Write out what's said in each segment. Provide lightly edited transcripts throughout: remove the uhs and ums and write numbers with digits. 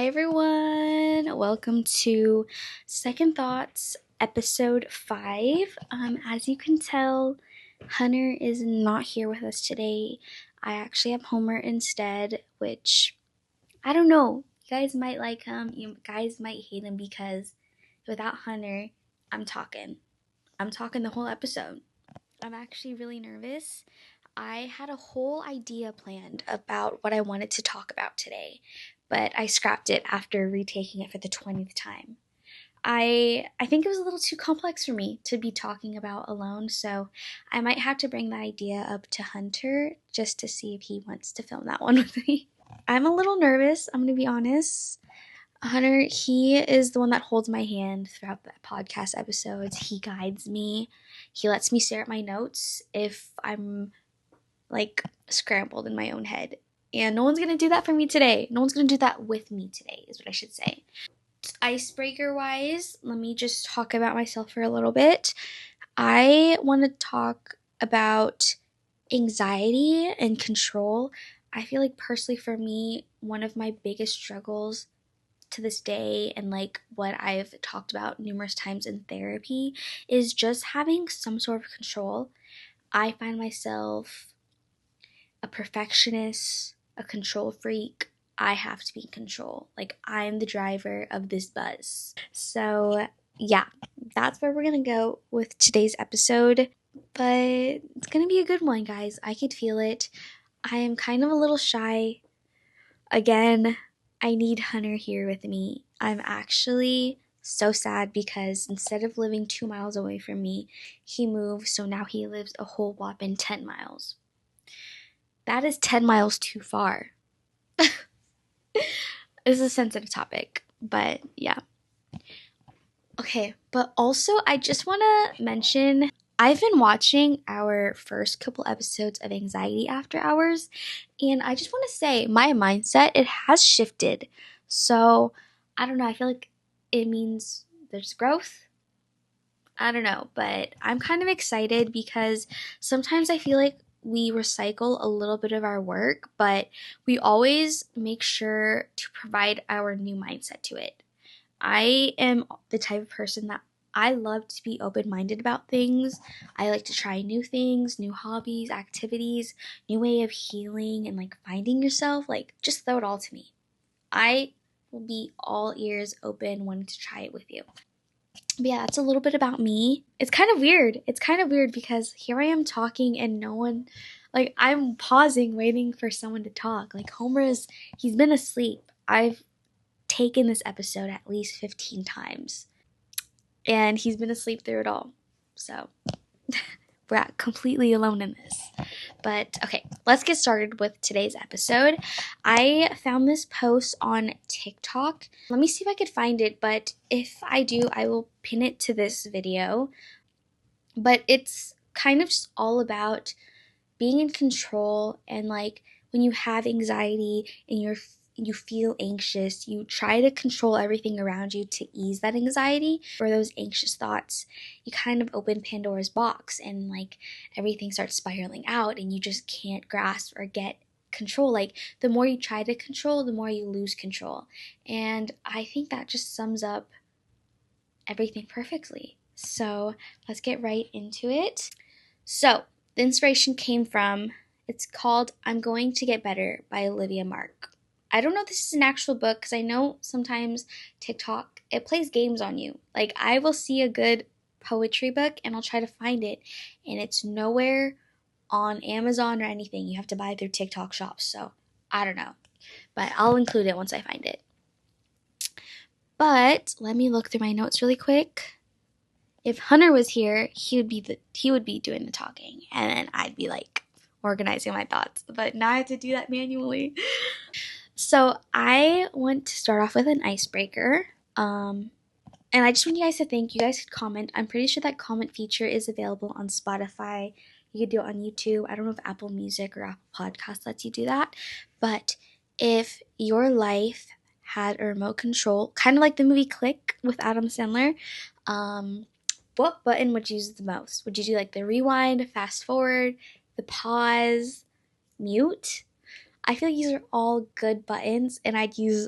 Hi everyone, welcome to Second Thoughts episode 5. As you can tell, Hunter is not here with us today. I actually have Homer instead, which I don't know. You guys might like him, you guys might hate him because without Hunter, I'm talking the whole episode. I'm actually really nervous. I had a whole idea planned about what I wanted to talk about today, but I scrapped it after retaking it for the 20th time. I think it was a little too complex for me to be talking about alone, so I might have to bring the idea up to Hunter just to see if he wants to film that one with me. I'm a little nervous, I'm going to be honest. Hunter, he is the one that holds my hand throughout the podcast episodes. He guides me. He lets me stare at my notes if I'm scrambled in my own head. And no one's going to do that for me today. No one's going to do that with me today, is what I should say. Icebreaker wise, let me just talk about myself for a little bit. I want to talk about anxiety and control. I feel like personally for me, one of my biggest struggles to this day and what I've talked about numerous times in therapy is just having some sort of control. I find myself a perfectionist, a control freak. I have to be in control. I'm the driver of this bus. So yeah, that's where we're gonna go with today's episode. But it's gonna be a good one, guys. I could feel it. I am kind of a little shy. Again, I need Hunter here with me. I'm actually so sad because instead of living 2 miles away from me, he moved, so now he lives a whole whopping 10 miles. That is 10 miles too far. This is a sensitive topic, but yeah. Okay, but also I just want to mention I've been watching our first couple episodes of Anxiety After Hours, and I just want to say my mindset, it has shifted. So, I don't know, I feel like it means there's growth. I don't know, but I'm kind of excited because sometimes I feel like we recycle a little bit of our work, but we always make sure to provide our new mindset to it. I am the type of person that I love to be open-minded about things. I like to try new things, new hobbies, activities, new way of healing and finding yourself. Just throw it all to me. I will be all ears open, wanting to try it with you. But yeah, that's a little bit about me. It's kind of weird. Because here I am talking and no one, I'm pausing, waiting for someone to talk. He's been asleep. I've taken this episode at least 15 times. And he's been asleep through it all. So, we're completely alone in this. But, okay, let's get started with today's episode. I found this post on TikTok. Let me see if I could find it, but if I do, I will pin it to this video. But it's kind of just all about being in control and when you have anxiety and you feel anxious, you try to control everything around you to ease that anxiety or those anxious thoughts. You kind of open Pandora's box and everything starts spiraling out and you just can't grasp or get control. The more you try to control, the more you lose control. And I think that just sums up everything perfectly. So let's get right into it. So the inspiration came from, it's called I'm Going to Get Better by Olivia Mark. I don't know if this is an actual book because I know sometimes TikTok, it plays games on you. I will see a good poetry book and I'll try to find it and it's nowhere on Amazon or anything. You have to buy it through TikTok shops. So I don't know, but I'll include it once I find it. But let me look through my notes really quick. If Hunter was here, he would be doing the talking and then I'd be organizing my thoughts. But now I have to do that manually. So I want to start off with an icebreaker. And I just want you guys to think. You guys could comment. I'm pretty sure that comment feature is available on Spotify. You could do it on YouTube. I don't know if Apple Music or Apple Podcasts lets you do that. But if your life had a remote control, kind of like the movie Click with Adam Sandler, what button would you use the most? Would you do the rewind, fast forward, the pause, mute? I feel like these are all good buttons and I'd use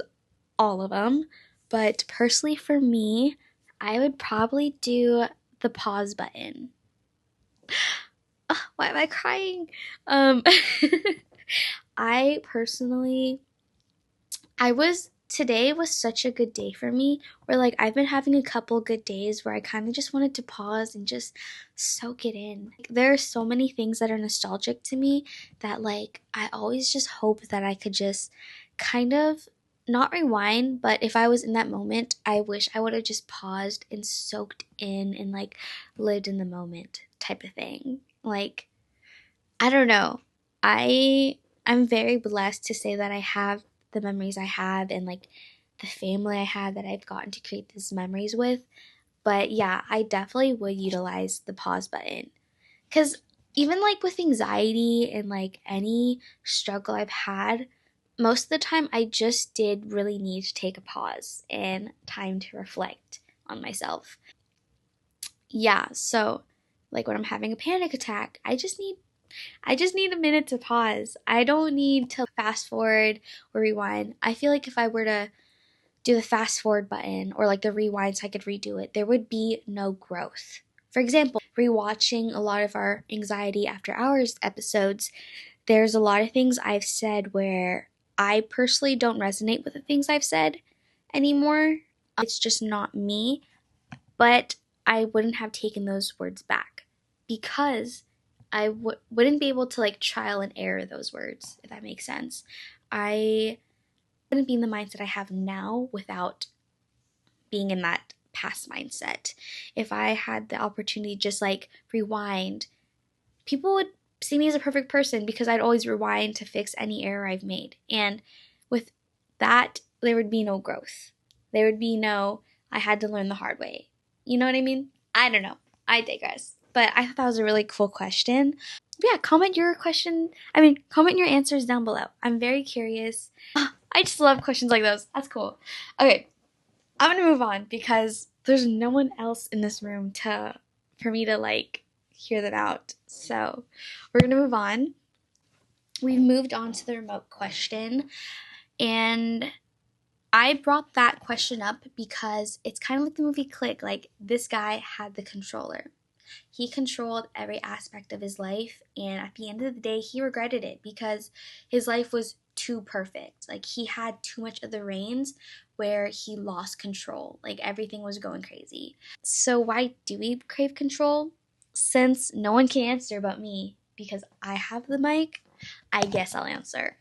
all of them. But personally for me, I would probably do the pause button. Ugh, why am I crying? Um, I personally, today was such a good day for me where like I've been having a couple good days where I kind of just wanted to pause and just soak it in. Like, there are so many things that are nostalgic to me that like I always just hope that I could just kind of not rewind, but if I was in that moment, I wish I would have just paused and soaked in and like lived in the moment type of thing. Like, I don't know. I'm very blessed to say that I have the memories I have and like the family I have that I've gotten to create these memories with. But yeah, I definitely would utilize the pause button. Cuz even like with anxiety and like any struggle I've had, most of the time I just did really need to take a pause and time to reflect on myself. Yeah, so like when I'm having a panic attack, I just need a minute to pause. I don't need to fast forward or rewind. I feel like if I were to do the fast forward button or like the rewind so I could redo it, there would be no growth. For example, rewatching a lot of our Anxiety After Hours episodes, there's a lot of things I've said where I personally don't resonate with the things I've said anymore. It's just not me, but I wouldn't have taken those words back because I wouldn't be able to like trial and error those words, if that makes sense. I wouldn't be in the mindset I have now without being in that past mindset. If I had the opportunity to just like rewind, people would see me as a perfect person because I'd always rewind to fix any error I've made. And with that, there would be no growth. There would be no, I had to learn the hard way. You know what I mean? I don't know. I digress. But I thought that was a really cool question. Yeah, comment your question. Comment your answers down below. I'm very curious. I just love questions like those. That's cool. Okay, I'm gonna move on because there's no one else in this room for me to like hear them out. So we're gonna move on. We've moved on to the remote question, and I brought that question up because it's kind of like the movie Click. Like, this guy had the controller. He controlled every aspect of his life, and at the end of the day, he regretted it because his life was too perfect. Like, he had too much of the reins where he lost control. Like, everything was going crazy. So, why do we crave control? Since no one can answer but me because I have the mic, I guess I'll answer.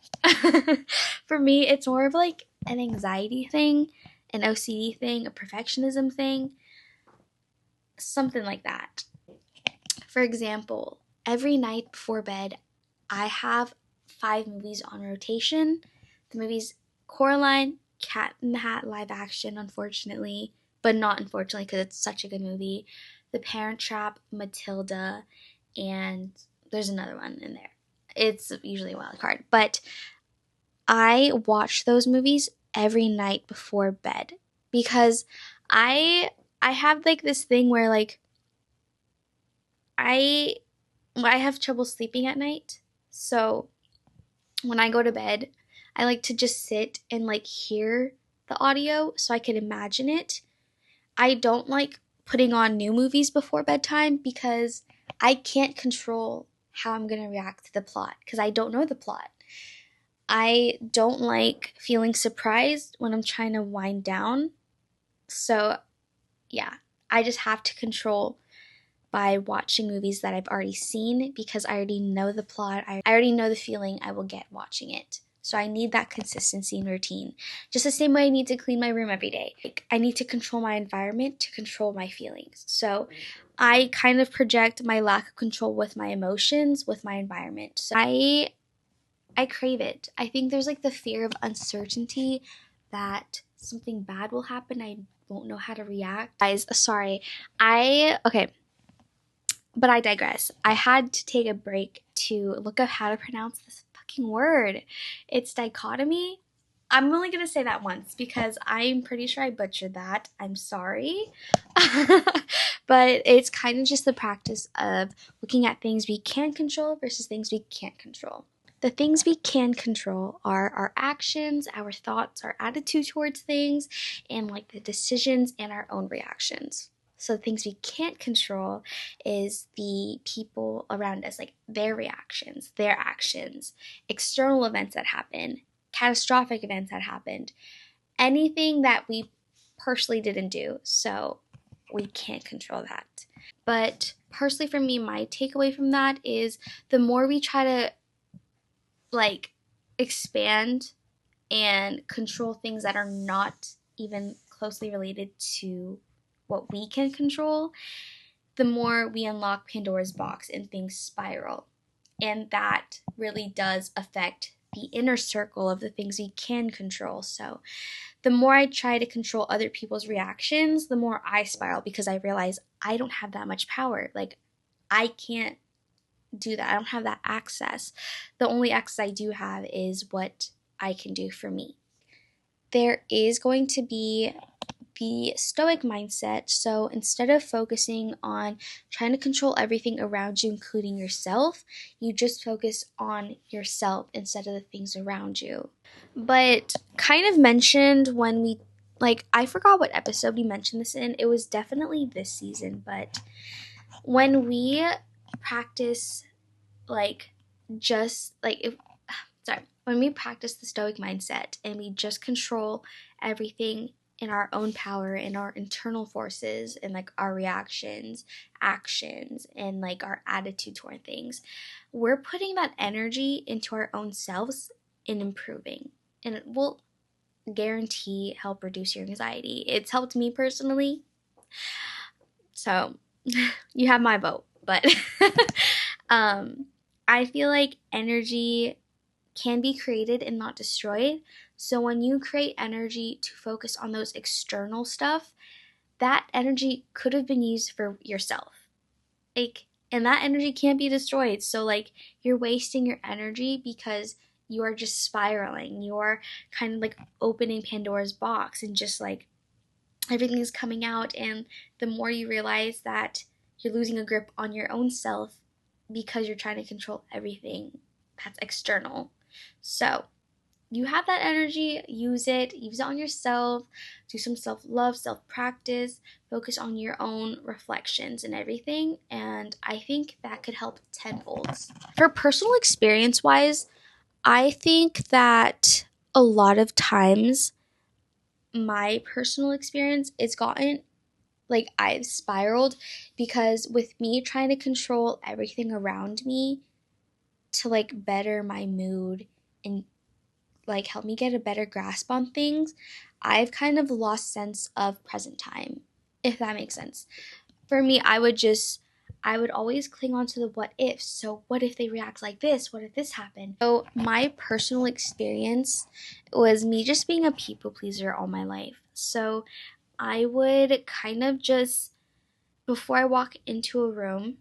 For me, it's more of like an anxiety thing, an OCD thing, a perfectionism thing, something like that. For example, every night before bed, I have 5 movies on rotation. The movies Coraline, Cat in the Hat live action, unfortunately, but not unfortunately because it's such a good movie. The Parent Trap, Matilda, and there's another one in there. It's usually a wild card, but I watch those movies every night before bed because I I have like this thing where like I I have trouble sleeping at night. So when I go to bed, I like to just sit and like hear the audio so I can imagine it. I don't like putting on new movies before bedtime because I can't control how I'm going to react to the plot because I don't know the plot. I don't like feeling surprised when I'm trying to wind down. So, yeah, I just have to control by watching movies that I've already seen because I already know the plot. I already know the feeling I will get watching it. So I need that consistency and routine. Just the same way I need to clean my room every day. Like, I need to control my environment to control my feelings. So I kind of project my lack of control with my emotions, with my environment. So I crave it. I think there's like the fear of uncertainty that something bad will happen. I won't know how to react. Guys, sorry. Okay, but I digress. I had to take a break to look up how to pronounce this fucking word. It's dichotomy. I'm only going to say that once because I'm pretty sure I butchered that. I'm sorry. But it's kind of just the practice of looking at things we can control versus things we can't control. The things we can control are our actions, our thoughts, our attitude towards things, and like the decisions and our own reactions. So the things we can't control is the people around us, like their reactions, their actions, external events that happen, catastrophic events that happened, anything that we personally didn't do. So we can't control that. But personally for me, my takeaway from that is the more we try to like expand and control things that are not even closely related to what we can control, the more we unlock Pandora's box and things spiral. And that really does affect the inner circle of the things we can control. So the more I try to control other people's reactions, the more I spiral because I realize I don't have that much power. Like, I can't do that. I don't have that access. The only access I do have is what I can do for me. There is going to be the stoic mindset. So instead of focusing on trying to control everything around you, including yourself, you just focus on yourself instead of the things around you. But kind of mentioned when we, like, I forgot what episode we mentioned this in. It was definitely this season, but when we practice, like, just, like, if, sorry, when we practice the stoic mindset and we just control everything in our own power, in our internal forces, and like our reactions, actions, and like our attitude toward things, we're putting that energy into our own selves and improving. And it will guarantee help reduce your anxiety. It's helped me personally. So you have my vote. But I feel like energy can be created and not destroyed. So when you create energy to focus on those external stuff, that energy could have been used for yourself. Like, and that energy can't be destroyed. So like, you're wasting your energy because you are just spiraling. You are kind of like opening Pandora's box and just like everything is coming out. And the more you realize that you're losing a grip on your own self because you're trying to control everything that's external. So you have that energy, use it on yourself, do some self-love, self-practice, focus on your own reflections and everything, and I think that could help tenfold. For personal experience wise, I think that a lot of times my personal experience it's gotten like I've spiraled because with me trying to control everything around me to like better my mood and like help me get a better grasp on things, I've kind of lost sense of present time, if that makes sense. For me, I would always cling on to the what ifs. So what if they react like this? What if this happened? So my personal experience was me just being a people pleaser all my life. So I would kind of just, before I walk into a room,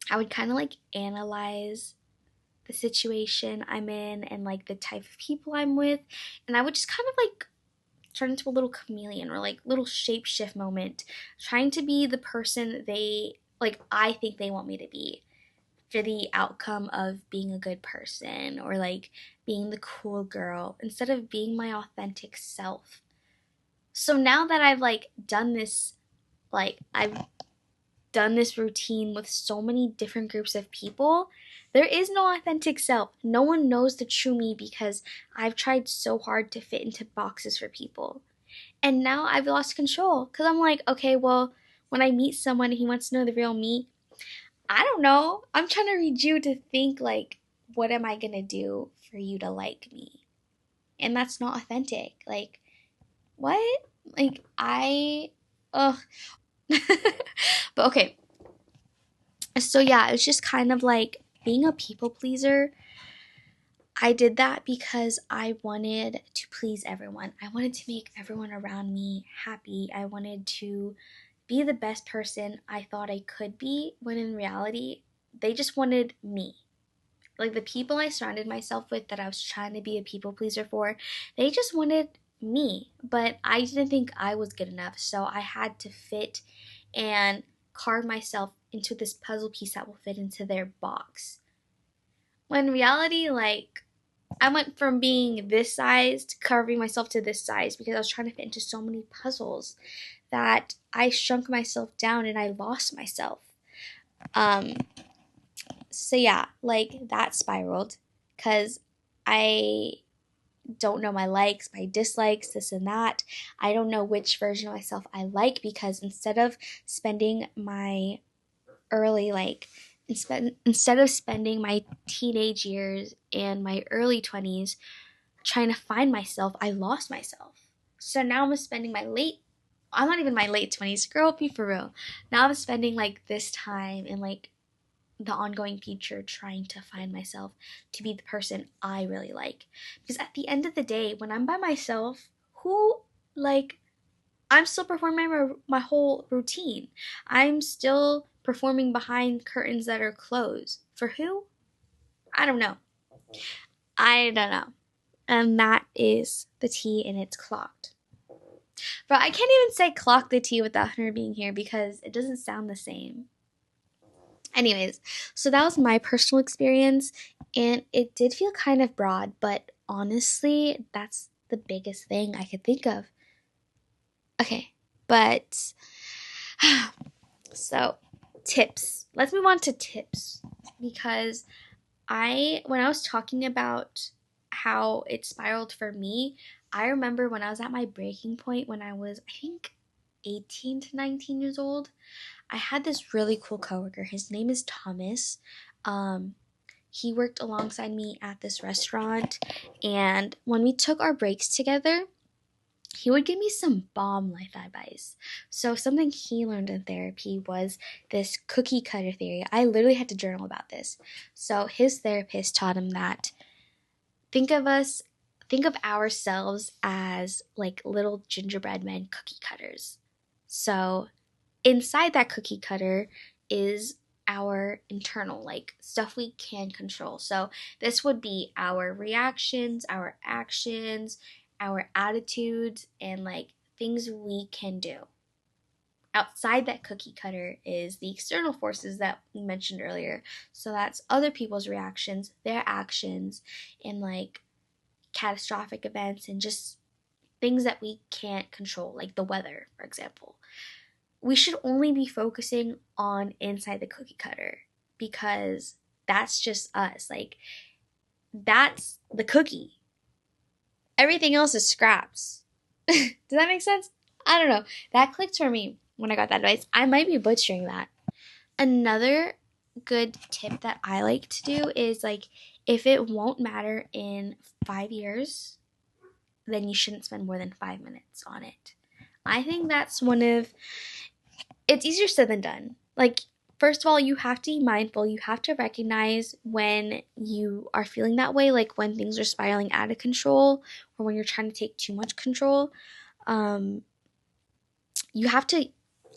I would kind of like analyze the situation I'm in and like the type of people I'm with, and I would just kind of like turn into a little chameleon or like little shapeshift moment, trying to be the person they like I think they want me to be for the outcome of being a good person or like being the cool girl instead of being my authentic self. So now that I've like done this, like I've done this routine with so many different groups of people, there is no authentic self. No one knows the true me because I've tried so hard to fit into boxes for people. And now I've lost control because I'm like, okay, well, when I meet someone and he wants to know the real me, I don't know. I'm trying to read you to think like, what am I going to do for you to like me? And that's not authentic. Like, what? Like, ugh. But okay. So yeah, it's just kind of like being a people pleaser. I did that because I wanted to please everyone. I wanted to make everyone around me happy. I wanted to be the best person I thought I could be, when in reality, they just wanted me. Like the people I surrounded myself with that I was trying to be a people pleaser for, they just wanted me. But I didn't think I was good enough, so I had to fit and carve myself into this puzzle piece that will fit into their box. When in reality, like, I went from being this size to carving myself to this size because I was trying to fit into so many puzzles that I shrunk myself down and I lost myself. Um, so yeah, like that spiraled because I don't know my likes, my dislikes, this and that. I don't know which version of myself I like because instead of spending my early instead of spending my teenage years and my early 20s trying to find myself, I lost myself. So now I'm spending I'm not even my late 20s, girl, be for real. Now I'm spending like this time in like the ongoing future trying to find myself to be the person I really like. Because at the end of the day, when I'm by myself, who, like, I'm still performing my whole routine. I'm still performing behind curtains that are closed. For who? I don't know. I don't know. And that is the tea, and it's clocked. But I can't even say clock the tea without her being here because it doesn't sound the same. Anyways, so that was my personal experience, and it did feel kind of broad, but honestly, that's the biggest thing I could think of. Okay, but so tips. Let's move on to tips because when I was talking about how it spiraled for me, I remember when I was at my breaking point when I was, I think, 18 to 19 years old. I had this really cool coworker. His name is Thomas. He worked alongside me at this restaurant, and when we took our breaks together, he would give me some bomb life advice. So something he learned in therapy was this cookie cutter theory. I literally had to journal about this. So his therapist taught him that think of ourselves as like little gingerbread men cookie cutters. So inside that cookie cutter is our internal, like, stuff we can control. So this would be our reactions, our actions, our attitudes, and like things we can do. Outside that cookie cutter is the external forces that we mentioned earlier. So that's other people's reactions, their actions, and like catastrophic events and just things that we can't control, like the weather, for example. We should only be focusing on inside the cookie cutter because that's just us. Like, that's the cookie. Everything else is scraps. Does that make sense? I don't know. That clicked for me when I got that advice. I might be butchering that. Another good tip that I like to do is like, if it won't matter in 5 years, then you shouldn't spend more than 5 minutes on it. I think that's it's easier said than done. Like, first of all, you have to be mindful. You have to recognize when you are feeling that way, like when things are spiraling out of control or when you're trying to take too much control. You have to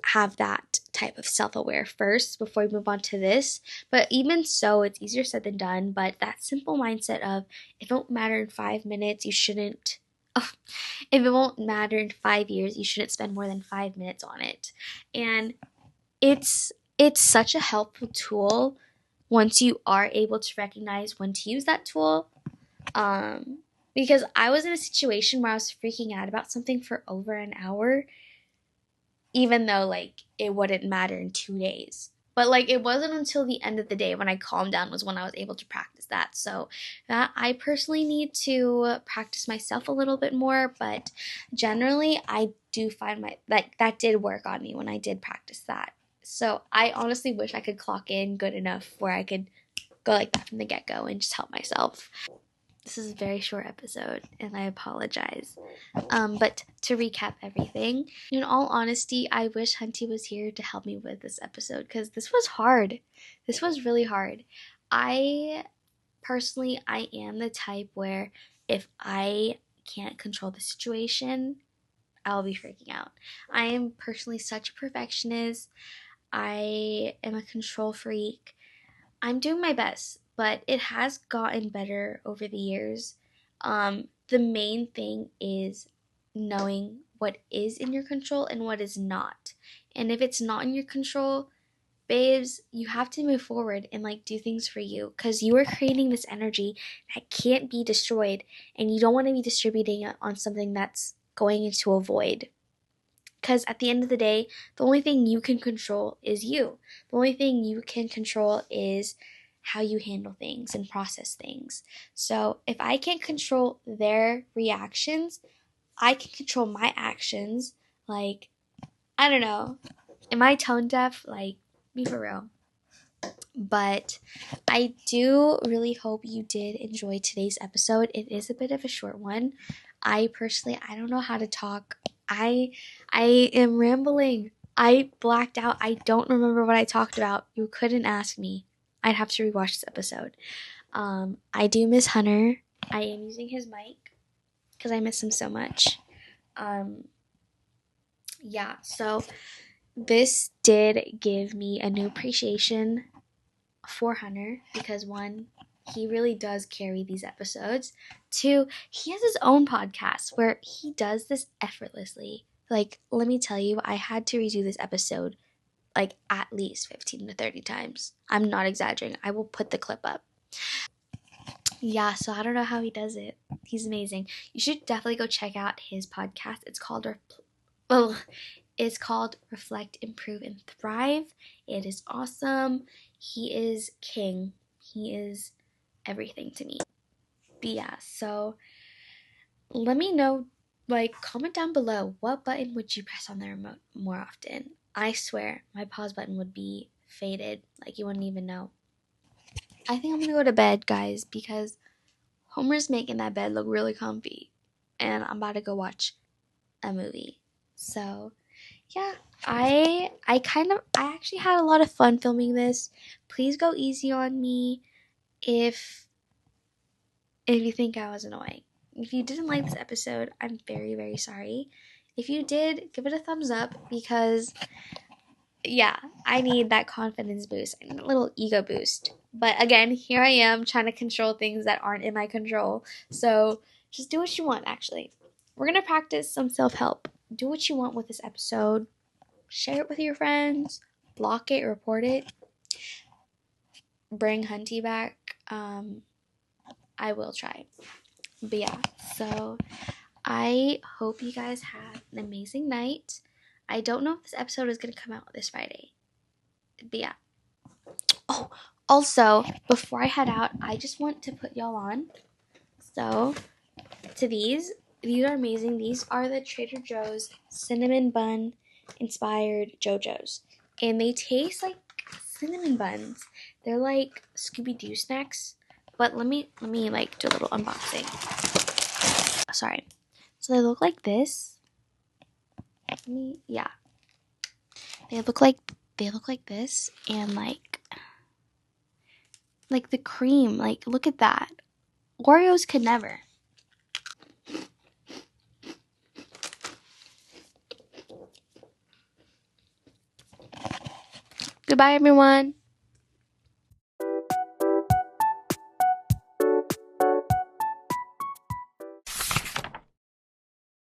have that type of self-aware first before you move on to this. But even so, it's easier said than done. But that simple mindset of if it won't matter in 5 minutes, you shouldn't. Oh, if it won't matter in 5 years, you shouldn't spend more than 5 minutes on it. And it's such a helpful tool once you are able to recognize when to use that tool. Because I was in a situation where I was freaking out about something for over an hour, even though like it wouldn't matter in 2 days. But like it wasn't until the end of the day when I calmed down was when I was able to practice that. So that I personally need to practice myself a little bit more, but generally I do find that did work on me when I did practice that. So I honestly wish I could clock in good enough where I could go like that from the get-go and just help myself. This is a very short episode, and I apologize. But to recap everything, in all honesty, I wish Hunty was here to help me with this episode because this was hard. This was really hard. I am the type where if I can't control the situation, I'll be freaking out. I am personally such a perfectionist. I am a control freak. I'm doing my best, but it has gotten better over the years. The main thing is knowing what is in your control and what is not. And if it's not in your control, babes, you have to move forward and like do things for you, because you are creating this energy that can't be destroyed, and you don't want to be distributing it on something that's going into a void. Because at the end of the day, the only thing you can control is you. The only thing you can control is how you handle things and process things. So if I can't control their reactions, I can control my actions. Like, I don't know. Am I tone deaf? Like, be for real. But I do really hope you did enjoy today's episode. It is a bit of a short one. I don't know how to talk. I am rambling. I blacked out. I don't remember what I talked about. You couldn't ask me. I'd have to rewatch this episode. I do miss Hunter. I am using his mic because I miss him so much. Yeah, so this did give me a new appreciation for Hunter, because one, he really does carry these episodes. Two, he has his own podcast where he does this effortlessly. Like, let me tell you, I had to redo this episode like at least 15 to 30 times. I'm not exaggerating. I will put the clip up. Yeah, so I don't know how he does it. He's amazing. You should definitely go check out his podcast. It's called Reflect, Improve, and Thrive. It is awesome. He is king. He is everything to me. But yeah, so let me know, like, comment down below, what button would you press on the remote more often? I swear, my pause button would be faded, like you wouldn't even know. I think I'm gonna go to bed, guys, because Homer's making that bed look really comfy, and I'm about to go watch a movie. So yeah, I actually had a lot of fun filming this. Please go easy on me if you think I was annoying. If you didn't like this episode, I'm very, very sorry. If you did, give it a thumbs up, because yeah, I need that confidence boost. I need a little ego boost. But again, here I am trying to control things that aren't in my control. So just do what you want, actually. We're going to practice some self-help. Do what you want with this episode. Share it with your friends. Block it, report it. Bring Hunty back. I will try. But yeah, so I hope you guys have an amazing night. I don't know if this episode is going to come out this Friday. But yeah. Oh, also, before I head out, I just want to put y'all on. So, to these are amazing. These are the Trader Joe's cinnamon bun inspired JoJo's. And they taste like cinnamon buns. They're like Scooby-Doo snacks. But let me like do a little unboxing. Sorry. So they look like this. Yeah. They look like this, and like the cream, like look at that. Oreos could never. Goodbye, everyone.